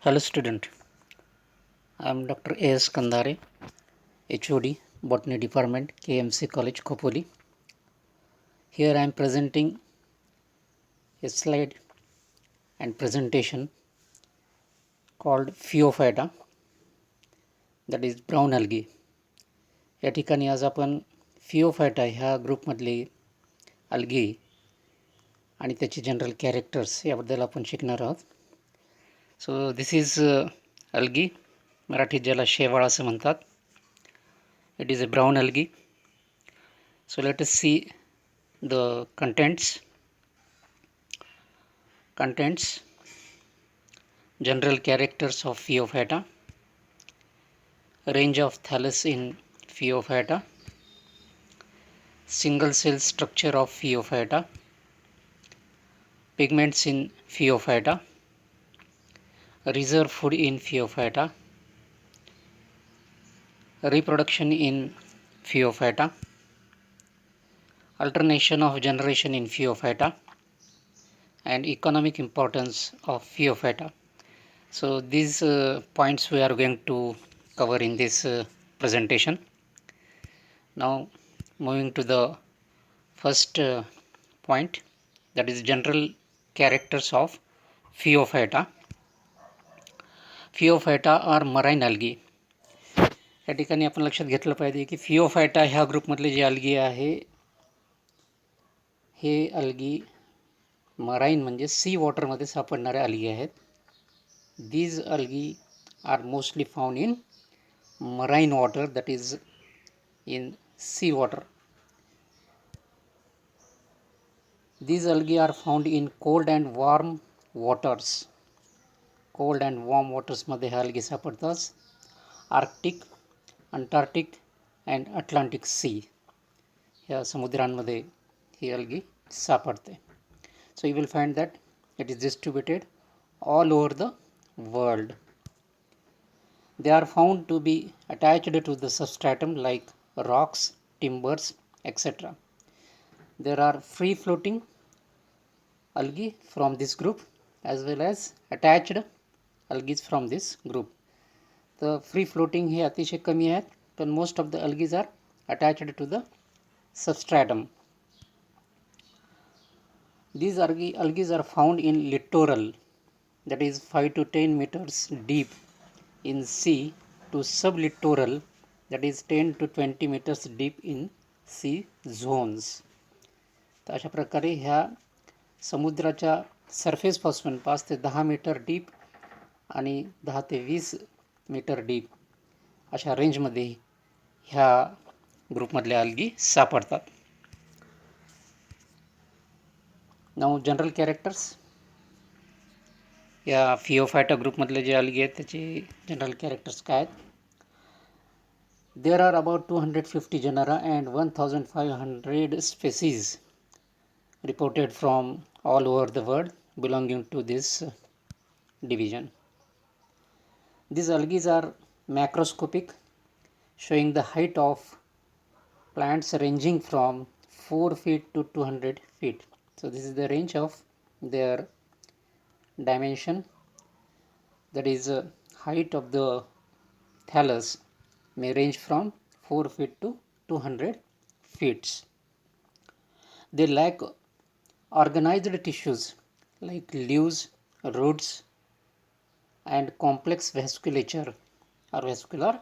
Hello student, I am Dr. A.S. Kandare, HOD, Botany Department, KMC College, Khopoli. Here I am presenting a slide and presentation called Phaeophyta, that is brown algae. या ठिकाणी आज आपण फिओफायटा ह्या ग्रुपमधले algae आणि त्याचे general characters याबद्दल आपण शिकणार आहोत. सो दिस इज अल्गी, मराठीत ज्याला शेवाळ असं म्हणतात. It is a brown algae. So let us see the contents. General characters of Phaeophyta. Range of thallus in Phaeophyta. Single cell structure of Phaeophyta. Pigments in Phaeophyta. Reserve food in Phaeophyta. Reproduction in Phaeophyta. Alternation of generation in Phaeophyta. And economic importance of Phaeophyta. So these points we are going to cover in this presentation. Now moving to the first point, that is general characters of Phaeophyta. Phaeophyta are marine algae. या ठिकाणी आपण लक्षात घेतलं पाहिजे की फिओफायटा ह्या ग्रुपमधले जे algae आहे हे algae marine म्हणजे सी वॉटरमध्ये सापडणारे अल्गी आहेत. These algae are mostly found in marine water, that is in sea water. These algae are found in cold and warm waters. Cold and warm waters मध्ये हे algae सापडतात. Arctic, Antarctic and Atlantic सी या समुद्रांमध्ये ही algae सापडते. So you will find that it is distributed all over the world. They are found to be attached to the substratum like rocks, timbers, etc. There are free floating algae from this group as well as attached algae from this group. The free floating हे अतिशय कमी आहेत, पण most of the algae are attached to the substratum. These algae are found in littoral, that is 5 to 10 meters deep in sea, to sublittoral, that is 10 to 20 meters deep in sea zones. तर अशा प्रकारे ह्या समुद्राच्या सरफेसपासून 5 ते 10 metre deep आणि 10 ते 20 metre deep अशा रेंजमध्ये ह्या ग्रुपमधल्या अल्गी सापडतात. Now general characters. या फिओफायटा ग्रुपमधले जे अल्गी आहेत त्याचे जनरल कॅरेक्टर्स काय आहेत? There are about 250 genera and 1500 species reported from all over the world belonging to this division. These algae are macroscopic, showing the height of plants ranging from 4 feet to 200 feet. So this is the range of their dimension, that is height of the thallus may range from 4 feet to 200 feet. They lack organized tissues like leaves, roots and complex vasculature or vascular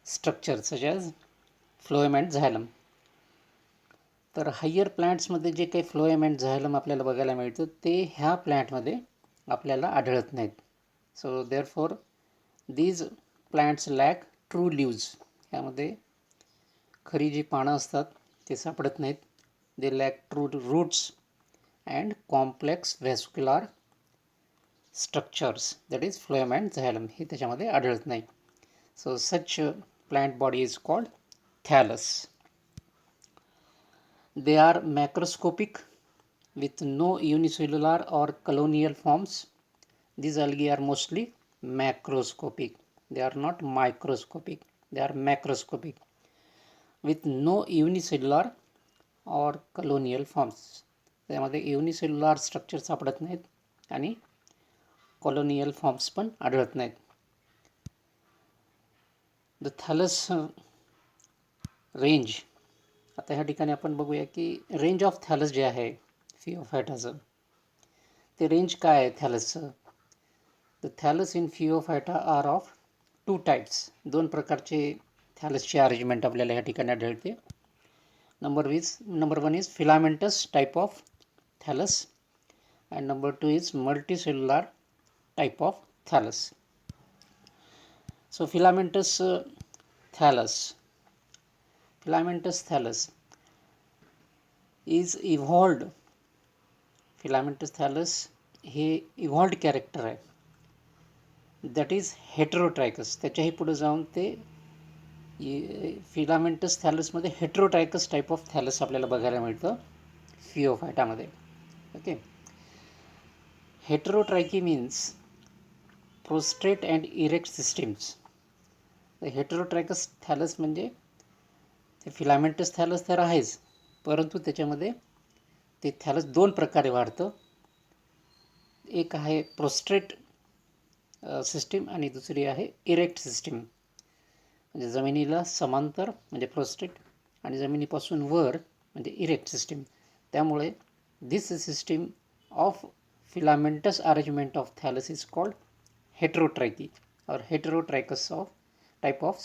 structure such as phloem and xylem. तर higher प्लांट्समध्ये जे काही phloem and झायलम आपल्याला बघायला मिळतं ते ह्या प्लांटमध्ये आपल्याला आढळत नाहीत. So therefore these plants lack true leaves. यामध्ये खरी जी पानं असतात ते सापडत नाहीत. They lack true roots and complex vascular structures, that is phloem and xylem, हे त्याच्यामध्ये आढळत नाही. So such plant body is called thallus. They are macroscopic with no unicellular or colonial forms. These algae are mostly macroscopic. They are not microscopic. They are macroscopic with no unicellular or colonial forms. त्यामध्ये unicellular structure सापडत नाहीत आणि colonial forms पण आढळत नाहीत. The थॅलस range, आता ह्या ठिकाणी आपण बघूया की रेंज ऑफ थॅलस जे आहे फिओफायटाचं, ते रेंज काय आहे थॅलसचं. The thallus in Phaeophyta are of two types. दोन प्रकारचे थॅलसची अरेंजमेंट आपल्याला ह्या ठिकाणी आढळते. Number one is filamentous type of thallus and number two is multicellular type of thallus. So filamentous thallus is evolved. Filamentous thallus हे evolved character आहे, that is heterotrichous. त्याच्याही पुढे जाऊन ते फिलामेंटस थॅलसमध्ये हेटेरोट्रायकस टाईप ऑफ थॅलस आपल्याला बघायला मिळतं फिओफायटामध्ये. Okay, heterotrichy means prostrate and erect systems. Heterotrichous thallus म्हणजे ते फिलामेंटस थॅलस तर आहेच, परंतु त्याच्यामध्ये ते थॅलस दोन प्रकारे वाढतं. एक आहे प्रोस्ट्रेट सिस्टीम आणि दुसरी आहे इरेक्ट सिस्टीम. म्हणजे जमिनीला समांतर म्हणजे प्रोस्ट्रेट आणि जमिनीपासून वर म्हणजे इरेक्ट सिस्टीम. त्यामुळे this system of filamentous arrangement of thallus is called heterotrichy or heterotrichous of type of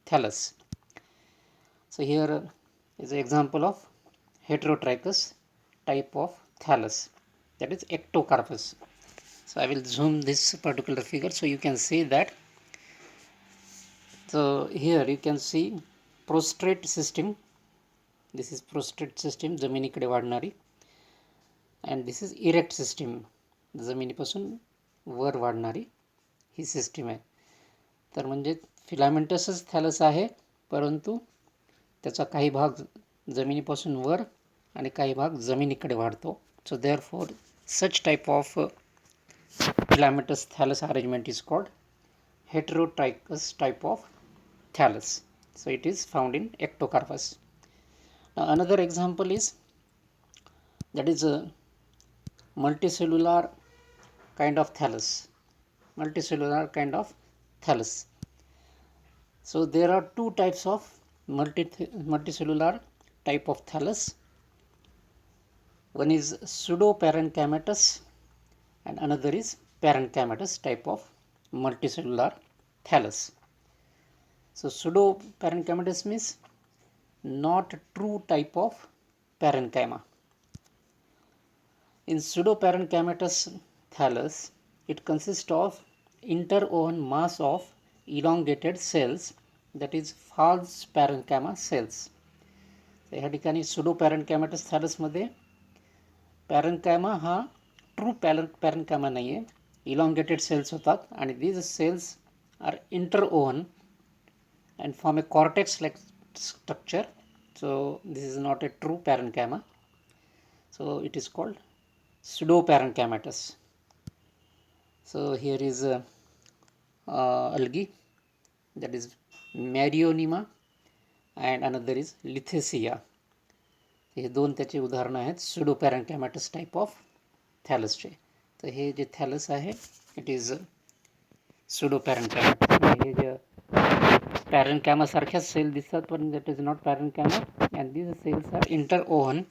thallus. So here is an example of heterotrichous type of thallus, that is ectocarpus. So I will zoom this particular figure so you can see that. So here you can see prostrate system. This is prostrate system, जमिनीकडे वाढणारी. And this is erect system, जमिनीपासून वर वाढणारी ही system आहे. तर म्हणजे फिलामेंटसच थॅलस आहे, परंतु त्याचा काही भाग जमिनीपासून वर आणि काही भाग जमिनीकडे वाढतो. So therefore such type of filamentous thallus arrangement is called heterotrichous type of thallus. So it is found in ectocarpus. Now another example is that is a multicellular kind of thallus. So there are two types of multicellular type of thallus. One is pseudoparenchymatous and another is parenchymatous type of multicellular thallus. So pseudoparenchymatous means not true type of parenchyma. In pseudoparenchymatous thallus, it consists of interwoven mass of elongated cells, that is false parenchyma cells. ह्या ठिकाणी pseudoparenchymatous thallus parenchyma हा true parenchyma नाही आहे, elongated cells होतात आणि these cells are interwoven and form a cortex like structure. So this is not a true parenchyma, so it is called pseudoparenchymatous. So here is algae, that is Marionema, and another is Lithaceae. हे दोन त्याचे उदाहरणं आहेत pseudoparenchymatous type of थॅलसचे. तर हे जे thallus आहे it is pseudoparenchymatous. हे जे parenchyma सारख्याच सेल दिसतात, पण that is not parenchyma, and these cells are interwoven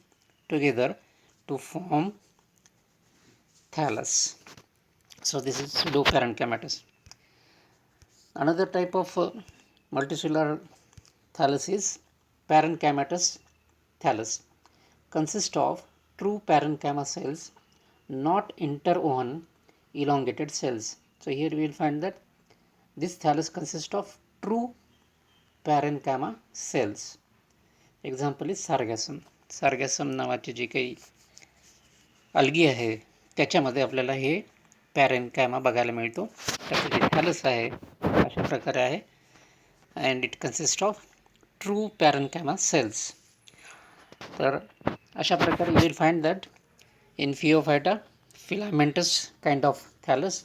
together to form thallus. So this is pseudoparenchymatous. Another type of multicellular thallus is parenchymatous thallus. Consists of true parenchyma cells, not interwoven elongated cells. So here we will find that this thallus consists of true parenchyma cells. Example is sargassum. Sargassum नावाची जी काही algae आहे त्याच्यामध्ये आपल्याला हे पॅरेनकायमा बघायला मिळतो. त्याचं जे thallus आहे अशा प्रकारे आहे and it consist of true parenchyma cells. तर अशा प्रकारे you will find that in Phaeophyta filamentous kind of thallus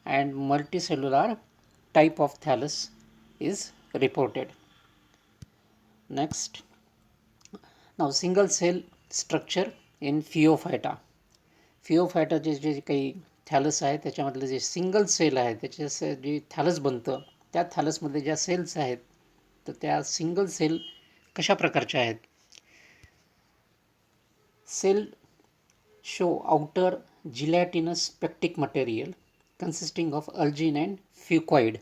and multicellular type of thallus is reported. Next, now single cell structure in Phaeophyta. फिओफायटाचे जे काही thallus आहे त्याच्यामधलं जे single cell आहे त्याच्या जे थॅलस बनतं त्या थॅलसमध्ये ज्या सेल्स आहेत तर त्या सिंगल सेल कशा प्रकारच्या आहेत. Cell show outer gelatinous pectic material consisting of algin and fucoid.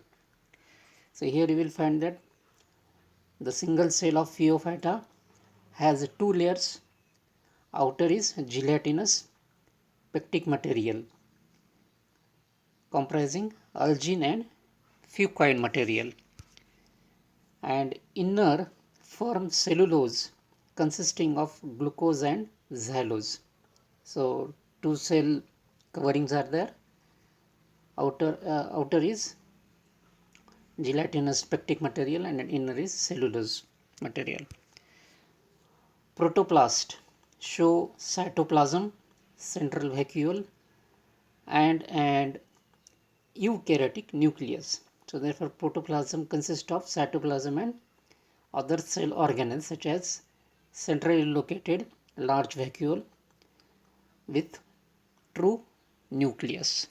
So here you will find that the single cell of Phaeophyta has two layers. Outer is gelatinous pectic material comprising algin and fucoid material, and inner firm cellulose consisting of glucose and xylose. So two cell coverings are there. Outer is gelatinous pectic material and inner is cellulose material. Protoplast show cytoplasm, central vacuole, and eukaryotic nucleus. So therefore protoplasm consists of cytoplasm and other cell organelles such as centrally located large vacuole with true nucleus.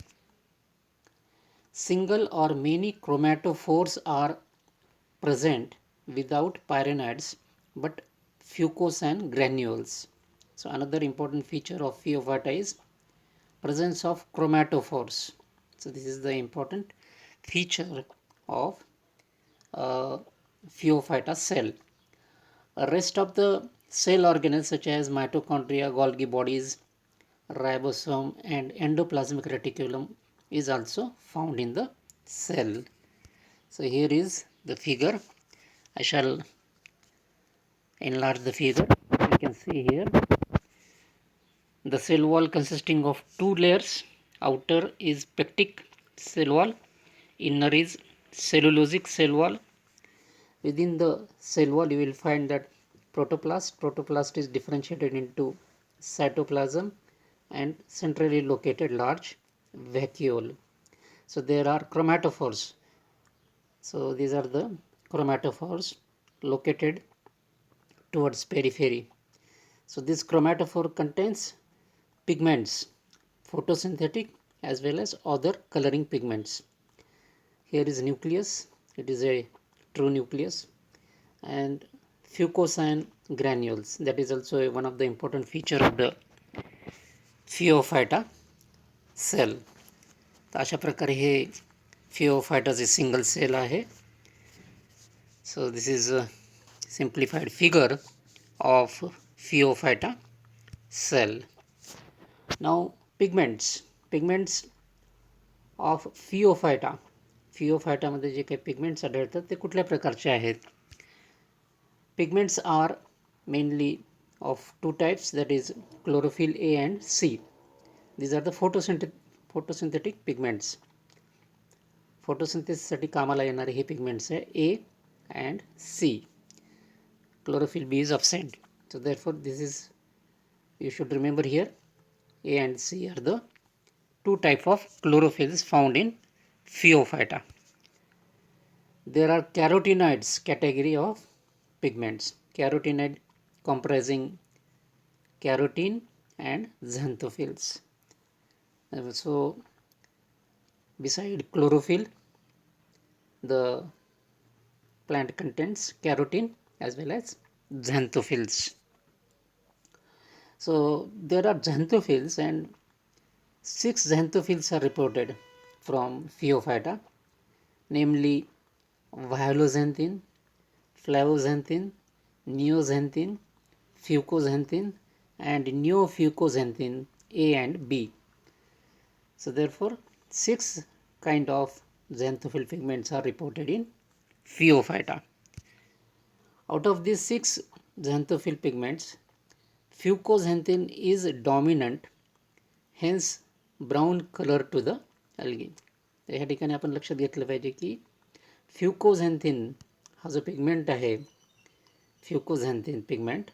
Single or many chromatophores are present without pyrannids but fucose and granules. So another important feature of Phaeophyta is presence of chromatophores. So this is the important feature of Phaeophyta cell. Rest of the cell organelles such as mitochondria, Golgi bodies, ribosome and endoplasmic reticulum is also found in the cell. So here is the figure. I shall enlarge the figure. You can see here the cell wall consisting of two layers. Outer is pectic cell wall, inner is cellulosic cell wall. Within the cell wall you will find that protoplast is differentiated into cytoplasm and centrally located large vacuole. So there are chromatophores. So these are the chromatophores located towards periphery. So this chromatophore contains pigments, photosynthetic as well as other coloring pigments. Here is nucleus, it is a true nucleus, and fucose and granules, that is also one of the important feature of the Phaeophyta cell. तर अशा प्रकारे हे Phaeophytaचे single cell आहे. So this is a simplified figure of Phaeophyta cell. Now pigments of Phaeophyta मध्ये जे काही pigments आढळतात ते कुठल्या प्रकारचे आहेत. Pigments are mainly of two types, that is chlorophyll A and C. These are the photosynthetic pigments. Photosynthesis साठी कामाला येणारे हे पिगमेंट्स आहे A and C. Chlorophyll B is absent. So therefore this is, you should remember here, A and C are the two types of chlorophylls found in Phaeophyta. There are carotenoids category of pigments. Carotenoid comprising carotene and xanthophylls. So beside chlorophyll, the plant contains carotene as well as xanthophylls. So there are xanthophylls, and 6 xanthophylls are reported from Phaeophyta, namely violoxanthin, flavoxanthin, neoxanthin, fucoxanthin and neofucoxanthin A and B. So therefore 6 kind of xanthophyll pigments are reported in Phaeophyta. Out of these 6 xanthophyll pigments, fucoxanthin is dominant, hence brown color to the algae. ह्या ठिकाणी आपण लक्षात घेतलं पाहिजे की फ्युकोझॅन्थिन हा जो pigment आहे, फ्युकोझॅन्थिन पिगमेंट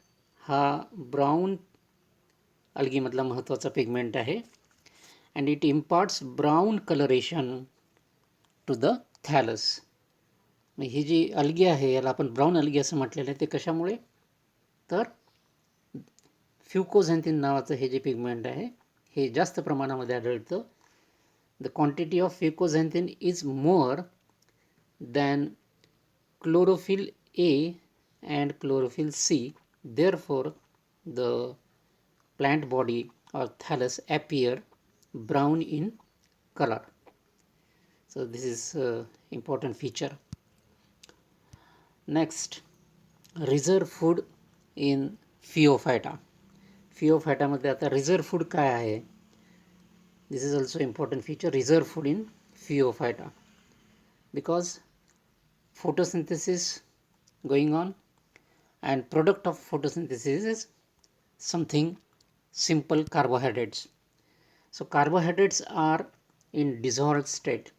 हा ब्राऊन अल्गीमधला महत्त्वाचा पिगमेंट आहे, and it imparts brown coloration to the thallus. ही जी अल्गी आहे याला आपण ब्राऊन अल्गी असं म्हटलेलं आहे, ते कशामुळे, तर फ्युकोझॅन्थिन नावाचं हे जे पिगमेंट आहे हे जास्त प्रमाणामध्ये आढळतं the quantity of fucoxanthin is more than chlorophyll A and chlorophyll C. Therefore, the plant body or thallus appear brown in color. So this is important feature. Next, reserve food in Phaeophyta. Phaeophyta मध्ये आता reserve food काय आहे? This is also important feature, reserve food in Phaeophyta, because photosynthesis going on, and product of photosynthesis is something simple carbohydrates. So carbohydrates are in dissolved state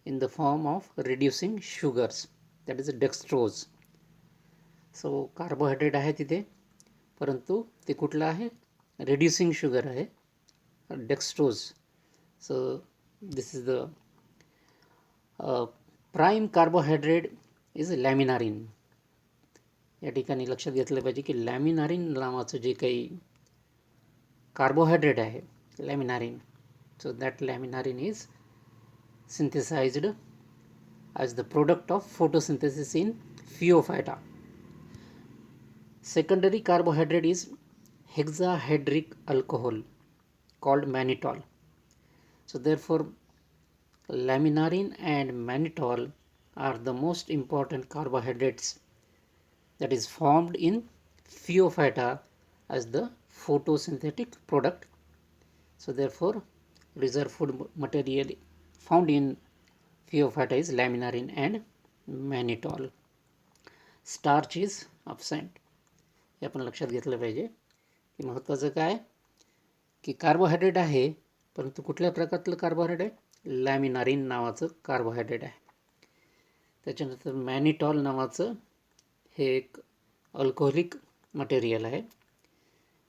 in the form of reducing sugars, that is dextrose. So carbohydrate आहे तिथे, परंतु ते कुठलं आहे? reducing sugar आहे, dextrose. So this is the prime carbohydrate is लॅमिनारिन. या ठिकाणी लक्षात घेतलं पाहिजे की लॅमिनारिन नावाचं जे काही कार्बोहायड्रेट आहे लॅमिनारिन, so that laminarin is synthesized as the product of photosynthesis in Phaeophyta. Secondary carbohydrate is hexahedric alcohol called mannitol. So therefore laminarin and mannitol are the most important carbohydrates that is formed in Phaeophyta as the photosynthetic product. So therefore reserve food material found in Phaeophyta is laminarin and mannitol. Starch is absent. हे आपण लक्षात घेतलं पाहिजे की महत्त्वाचं काय की carbohydrate आहे, परंतु कुठल्या प्रकारचं कार्बोहायड्रेट आहे? लॅमिनारिन नावाचं कार्बोहायड्रेट आहे. त्याच्यानंतर मॅनिटॉल नावाचं हे एक अल्कोहोलिक मटेरियल आहे,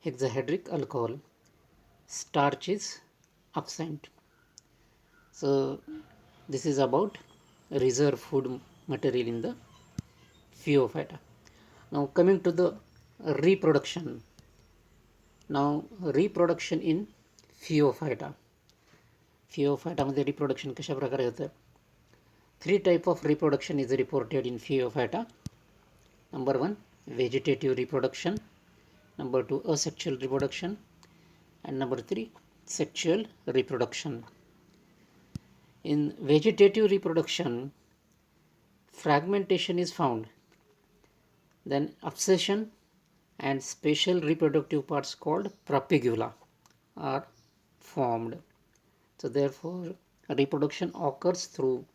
हेक्साहेड्रिक alcohol. Starch is absent. So this is about reserve food material in the Phaeophyta. Now coming to the reproduction. Now reproduction in Phaeophyta. Phaeophyta मध्ये reproduction कशा प्रकारे होतं? 3 type of reproduction is reported in Phaeophyta. Number 1, vegetative reproduction. Number 2, asexual reproduction. And number 3, sexual reproduction. In vegetative reproduction, fragmentation is found. Then abscission and special reproductive parts called propagula are formed. So therefore reproduction occurs through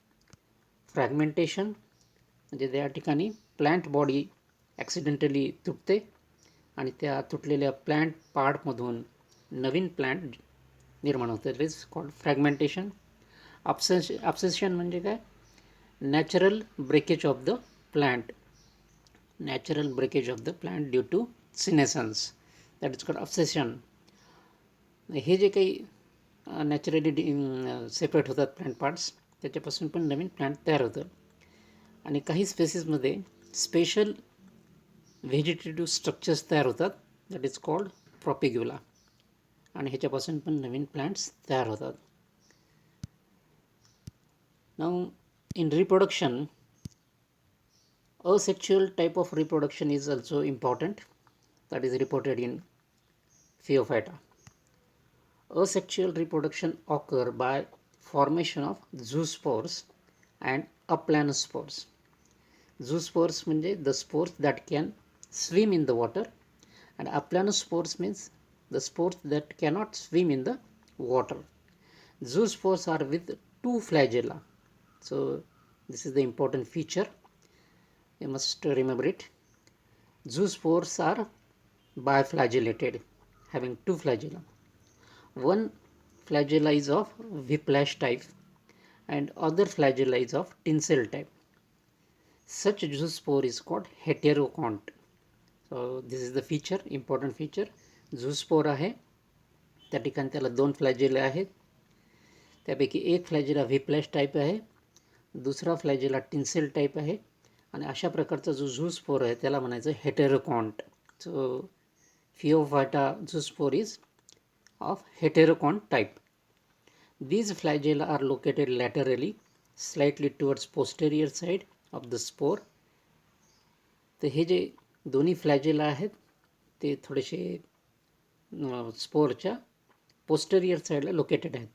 fragmentation, म्हणजे त्या ठिकाणी plant body accidentally तुटते आणि त्या तुटलेल्या plant पार्टमधून नवीन plant निर्माण होते. It is called fragmentation. abscission म्हणजे काय? Natural breakage of the plant, natural breakage of the plant due to senescence, that is called abscission. हे जे काही नॅचरली सेपरेट होतात प्लांट पार्ट्स, त्याच्यापासून पण नवीन प्लांट तयार होतं. आणि काही स्पेसिसमध्ये स्पेशल व्हेजिटेटिव्ह स्ट्रक्चर्स तयार होतात, दॅट इज कॉल्ड प्रॉपेग्युला, आणि ह्याच्यापासून पण नवीन प्लांट्स तयार होतात. Now in reproduction, asexual type of reproduction is also important, that is reported in Phaeophyta. Asexual reproduction occur by formation of zoospores and aplanospores. Zoospores म्हणजे the spores that can swim in the water, and aplanospores means the spores that cannot swim in the water. Zoospores are with 2 flagella. So this is the important feature, you must remember it. Zoospores are biflagellated, having 2 flagella. One flagella is of whiplash type and other flagella is of tinsel type. Such zoospore is called heterocont. So this is the feature, important feature. झूस्पोर आहे, त्या ठिकाणी त्याला 2 फ्लॅजेला आहेत. त्यापैकी एक फ्लॅजेला व्हिप्लॅश type आहे, दुसरा फ्लॅजेला टिन्सेल type आहे, आणि अशा प्रकारचा जो झूस्पोर आहे त्याला म्हणायचं हेटेरोकॉन्ट. सो Phaeophyta zoospore is of heterocont type. These flagella are located laterally, slightly towards posterior side of the spore. तर हे जे दोन्ही फ्लॅजेला आहेत ते थोडेसे स्पोरच्या पोस्टेरियर साईडला लोकेटेड आहेत.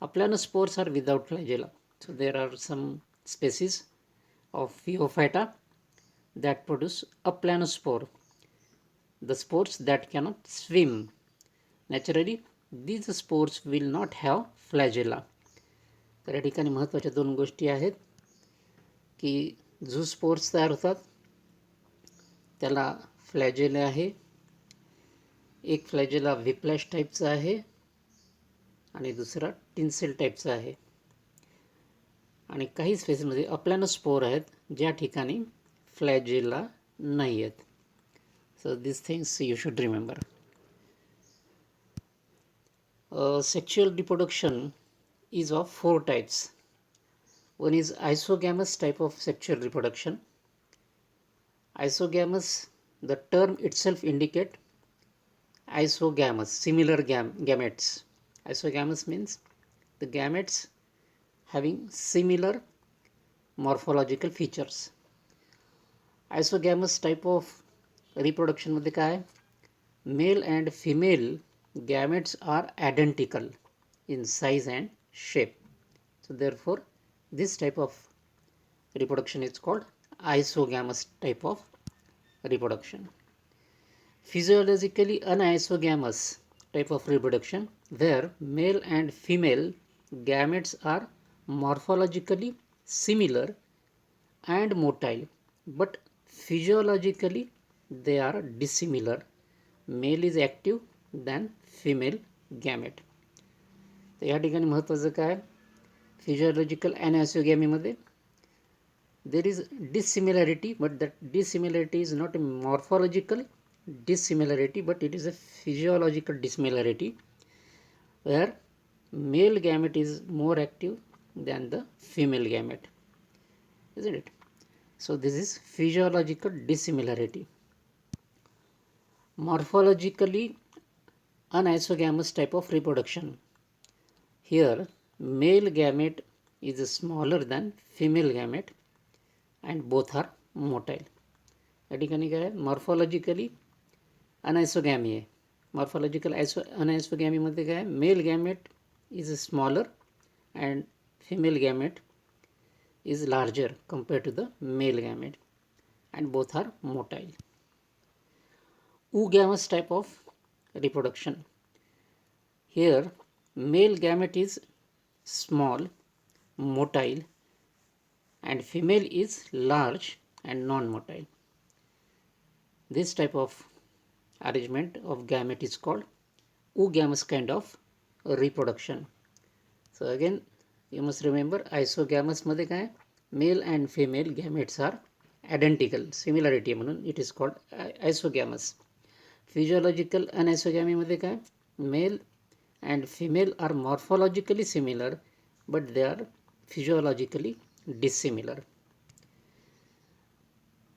आपल्याला spores are without flagella. So there are some species of Phaeophyta that produce a planospore, the spores that cannot swim. Naturally, these spores will not have flagella. तर या ठिकाणी महत्त्वाच्या दोन गोष्टी आहेत की जो स्पोर्स तयार होतात त्याला फ्लॅजेला आहे. एक फ्लॅजेला व्हिप्लॅश टाईपचा आहे आणि दुसरा टिन्सेल टाईपचा आहे. आणि काही स्पेसिसमध्ये अप्लॅनोस्पोर आहेत ज्या ठिकाणी फ्लॅजेला नाही आहेत. So this things you should remember. Sexual reproduction is of 4 types. One is isogamous type of sexual reproduction. Isogamous, the term itself indicate isogamous, similar gametes. Isogamous means the gametes having similar morphological features. Isogamous type of reproduction मध्ये काय, male and female gametes are identical in size and shape. So therefore this type of reproduction is called isogamous type of reproduction. Physiologically anisogamous type of reproduction, where male and female gametes are morphologically similar and motile, but physiologically they are dissimilar. Male is active than female gamete. तर या ठिकाणी महत्त्वाचं काय, physiological ॲनासोगॅमीमध्ये there is dissimilarity, but that dissimilarity is not a morphological dissimilarity, but it is a physiological dissimilarity, where male gamete is more active than the female gamete, isn't it? So this is physiological dissimilarity. Morphologically anisogamous type of reproduction. Here male gamete is smaller than female gamete and both are motile. या ठिकाणी काय आहे, मॉर्फॉलॉजिकली अनआयसोगॅमी आहे. Morphological अनआयसोगॅमीमध्ये काय, mail gamete is smaller and female gamete is larger compared to the male gamete and both are motile. Oogamous type of reproduction. Here male gamete is small, motile, and female is large and non-motile. This type of arrangement of gamete is called oogamous kind of reproduction. So again you must remember, isogamous मध्ये काय, male and female gametes are identical, similarity म्हणून it is called isogamous. Physiological anisogamy मध्ये काय, male and female are morphologically similar but they are physiologically dissimilar.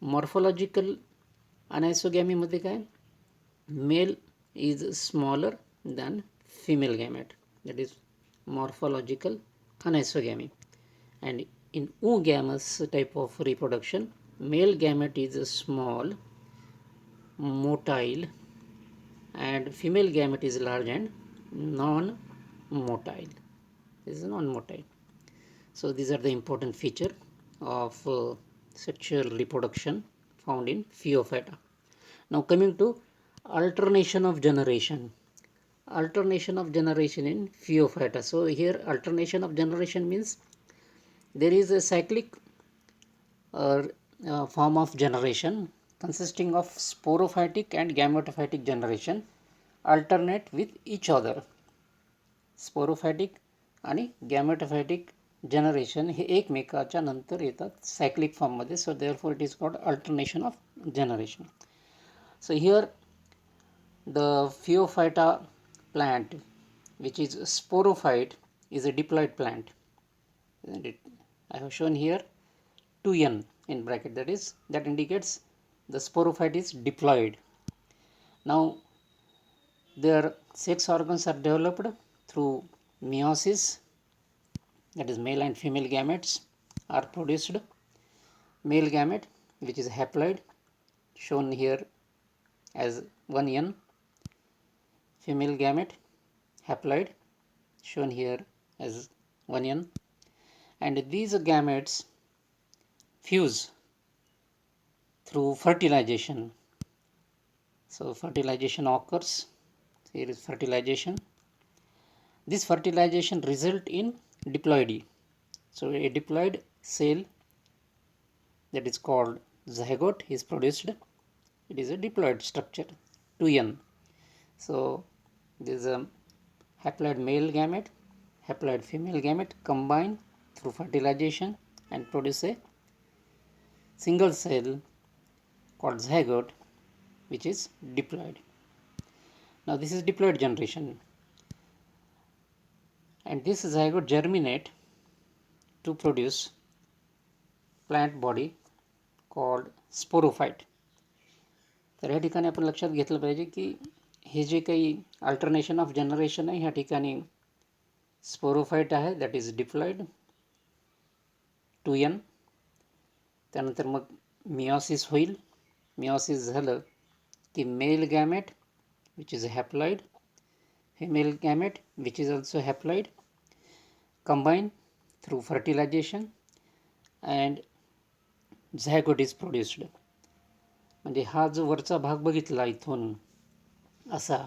Morphological anisogamy मध्ये काय, male is smaller than female gamete, that is morphological anisogamy. And in oogamous type of reproduction, male gamete is small, motile, and female gamete is large and non-motile. This is non-motile. So these are the important feature of sexual reproduction found in Phaeophyta. Now coming to alternation of generation. Alternation of generation in Phaeophyta. So here alternation of generation means there is a cyclic form of generation consisting of sporophytic and gametophytic generation alternate with each other. Sporophytic आणि gametophytic generation हे एकमेकाच्या नंतर येतात cyclic form मध्ये. So therefore it is called alternation of generation. So here the Phaeophyta plant which is sporophyte is a diploid plant, isn't it? I have shown here 2n in bracket, that indicates the sporophyte is diploid. Now their sex organs are developed through meiosis, that is male and female gametes are produced. Male gamete, which is haploid, shown here as 1n. Female gamete, haploid, shown here as 1n. And these gametes fuse through fertilization. So fertilization occurs. Here is fertilization. This fertilization result in diploidy. So a diploid cell that is called zygote is produced. It is a diploid structure, 2n. So this is a haploid male gamete, haploid female gamete combine through fertilization and produce a single cell called zygote, which is diploid. Now this is diploid generation, and this zygote germinate to produce plant body called sporophyte. तर या ठिकाणी आपण लक्षात घेतलं पाहिजे की हे जे काही अल्टरनेशन ऑफ जनरेशन आहे ह्या ठिकाणी स्पोरोफाइट आहे, दॅट इज डिप्लॉइड 2n. त्यानंतर मग मिओसिस होईल. मिओसिस झालं की mail gamete which is haploid, female gamete which is also haploid combine through fertilization and zygote is produced. म्हणजे हा जो वरचा भाग बघितला इथून असा,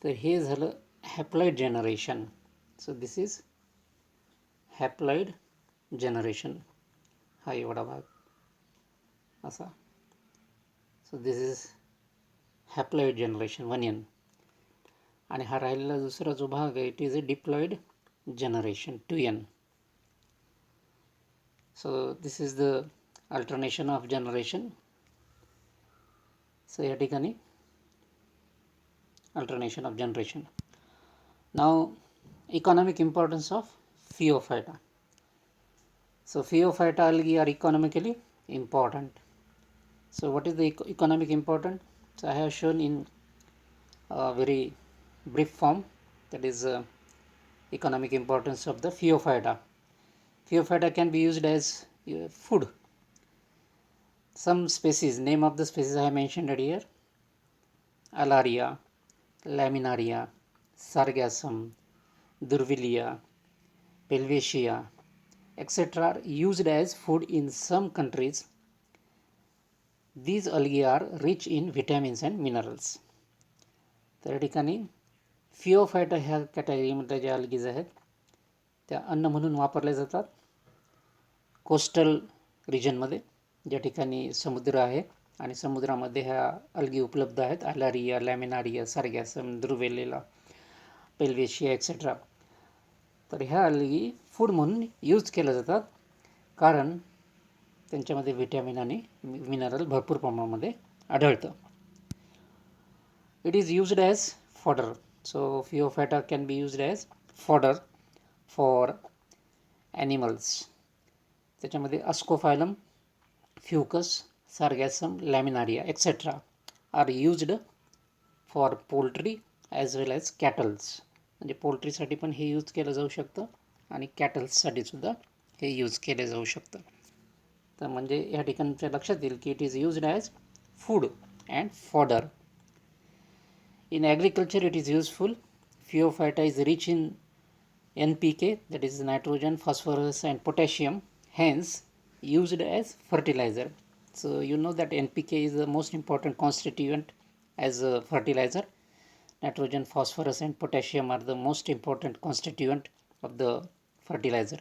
तर हे झालं haploid generation. So this is haploid generation. हा एवढा भाग असा. So this is haploid generation 1n. आणि हा राहिलेला दुसरा जो भाग आहे it is a diploid generation 2n. So this is the alternation of generation. सो या ठिकाणी alternation of generation. Now economic importance of Phaeophyta. So Phaeophyta algae are economically important. So what is the economic important? So I have shown in a very brief form, that is economic importance of the Phaeophyta. Phaeophyta can be used as food. Some species, name of the species I have mentioned earlier: Alaria, Laminaria, Sargassum, Durvilia, Pelvicia, etc. are used as food in some countries. These algae are rich in vitamins and minerals. तर या ठिकाणी फिओफायटा ह्या कॅटेगरीमध्ये ज्या अल्गीज आहेत त्या अन्न म्हणून वापरल्या जातात कोस्टल रिजनमध्ये, ज्या ठिकाणी समुद्र आहे आणि समुद्रामध्ये ह्या अल्गी उपलब्ध आहेत: अलारिया, लॅमिनारिया, सार्गॅसम, द्रुवेलेला, पेल्वेशिया एक्सेट्रा. तर ह्या अल्गी फूड म्हणून यूज केल्या जातात कारण त्यांच्यामध्ये व्हिटॅमिन आणि मिनरल भरपूर प्रमाणामध्ये आढळतं. It is used as fodder. So Phaeophyta can be used as fodder for animals. त्याच्यामध्ये Ascophyllum, Fucus, Sargassum, Laminaria etcetera are used for poultry as well as cattles. म्हणजे पोल्ट्रीसाठी पण हे यूज केलं जाऊ शकतं आणि कॅटल्ससाठी सुद्धा हे यूज केलं जाऊ शकतं. तर म्हणजे या ठिकाणी तुमच्या लक्षात येईल की it is used as food and fodder. In agriculture it is useful. Phaeophyta is rich in NPK, that is nitrogen, phosphorus and potassium, hence used as fertilizer. So you know that NPK is the most important constituent as a fertilizer. Nitrogen, phosphorus and potassium are the most important constituent of the fertilizer.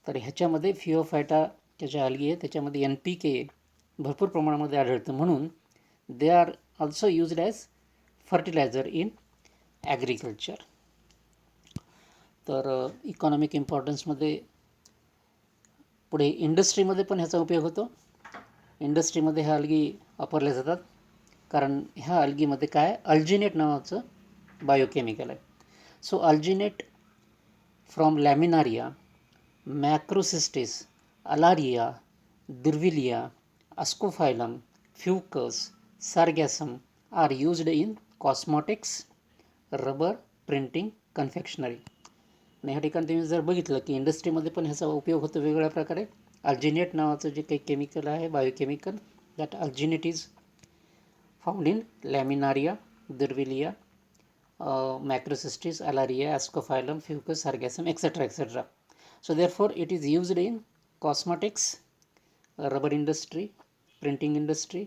तर ह्याच्यामध्ये Phaeophyta ज्या algae आहे त्याच्यामध्ये NPK भरपूर प्रमाणामध्ये आढळतं, म्हणून they are also used as fertiliser in agriculture. तर इकॉनॉमिक इम्पॉर्टन्समध्ये पुढे इंडस्ट्रीमध्ये पण ह्याचा उपयोग होतो. इंडस्ट्रीमध्ये ह्या अल्गी वापरल्या जातात कारण ह्या अल्गीमध्ये काय अल्जिनेट नावाचं बायोकेमिकल आहे. सो अल्जिनेट from लॅमिनारिया, मॅक्रोसिस्टिस, अलारिया, दुर्विलिया, अस्कोफायलम, Fucus, सार्गॅसम are used in cosmetics, rubber, printing, confectionery. आणि ह्या ठिकाणी तुम्ही जर बघितलं की इंडस्ट्रीमध्ये पण ह्याचा उपयोग होतो वेगवेगळ्या प्रकारे. अल्जिनेट नावाचं जे काही केमिकल आहे, biochemical, that alginate is found in Laminaria, Durvillaea, macrocystis, alaria, ascophyllum, fucus, sargassum, etc. etc. So therefore it is used in cosmetics, rubber industry, printing industry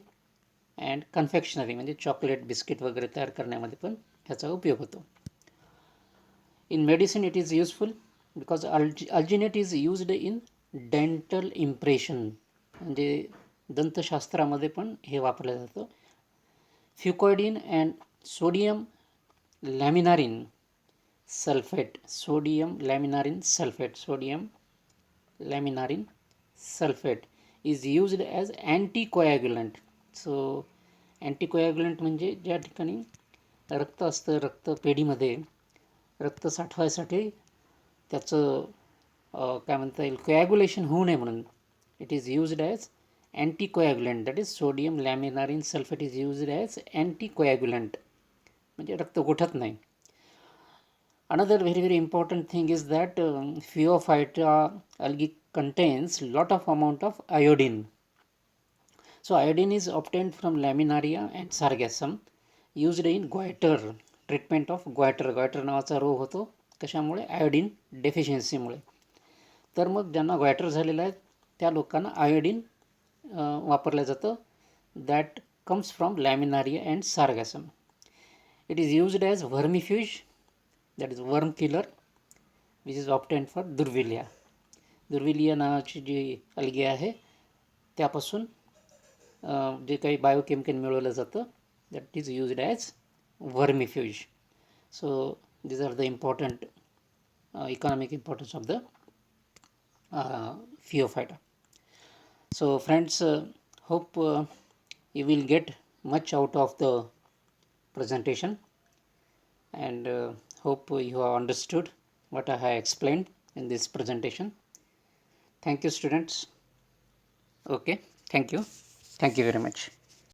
and confectionery म्हणजे चॉकलेट बिस्किट वगैरे तयार करण्यामध्ये पण ह्याचा उपयोग होतो. In medicine it is useful because alginate is used in dental impression म्हणजे दंतशास्त्रामध्ये पण हे वापरलं जातं. Fucoidine and sodium laminarin sulfate, sodium laminarin sulfate is used as anticoagulant. So anticoagulant म्हणजे ज्या ठिकाणी रक्त असतं, रक्तपेढीमध्ये रक्त साठवायसाठी त्याचं काय म्हणता येईल, कोॲग्युलेशन होऊ नये म्हणून it is used as anticoagulant, that is sodium laminarin sulfate is used as anticoagulant म्हणजे रक्त गोठत नाही. Another very important thing is that Phaeophyta algae contains lot of amount of iodine. So iodine is obtained from laminaria and sargassum, used in goiter, treatment of goiter नावाचा रोग होतो कशामुळे, iodine डेफिशियन्सीमुळे. तर मग ज्यांना गोयटर झालेला आहे त्या लोकांना आयोडीन वापरलं जातं. That comes from Laminaria and Sargassum. It is used as vermifuge, that is worm killer, which is obtained for Durvillaea. Durvillaea नावाची जी अलगी आहे त्यापासून जे काही बायोकेमिकल मिळवलं जातं that is used as vermifuge. So these are the important economic importance of the Phaeophyta. So friends, hope you will get much out of the presentation and hope you have understood what I have explained in this presentation. Thank you students. Okay, thank you very much.